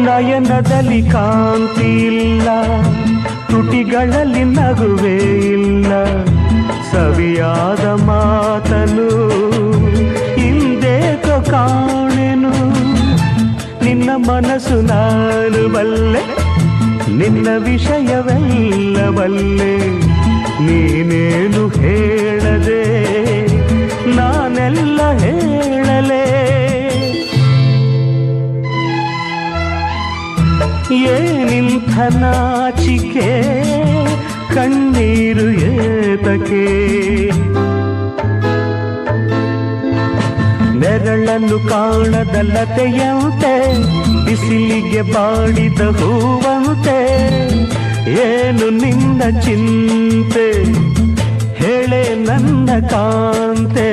ನಯನದಲ್ಲಿ ಕಾಂತಿ ಇಲ್ಲ, ತುಟಿಗಳಲ್ಲಿ ನಗುವೇ ಇಲ್ಲ, ಸವಿಯಾದ ಮಾತನು ಹಿಂದೇಕೋ ಕಾಣೆನು. ನಿನ್ನ ಮನಸ್ಸು ನಾನು ಬಲ್ಲೆ, ನಿನ್ನ ವಿಷಯವೆಲ್ಲ ಬಲ್ಲೆ, ನೀನೇನು ಹೇಳದೆ ನಾನೆಲ್ಲ ಹೇಳಲೇ. ಏನಿಂಥ ನಾಚಿಕೆ, ಕಣ್ಣೀರು ಏತಕೆ, ನೆರಳನ್ನು ಕಾಣದ ಲತೆಯಂತೆ, ಬಿಸಿಲಿಗೆ ಬಾಡಿದ ಹೂವಂತೆ, ಏನು ನಿನ್ನ ಚಿಂತೆ ಹೇಳೆ ನನ್ನ ಕಾಂತೆ.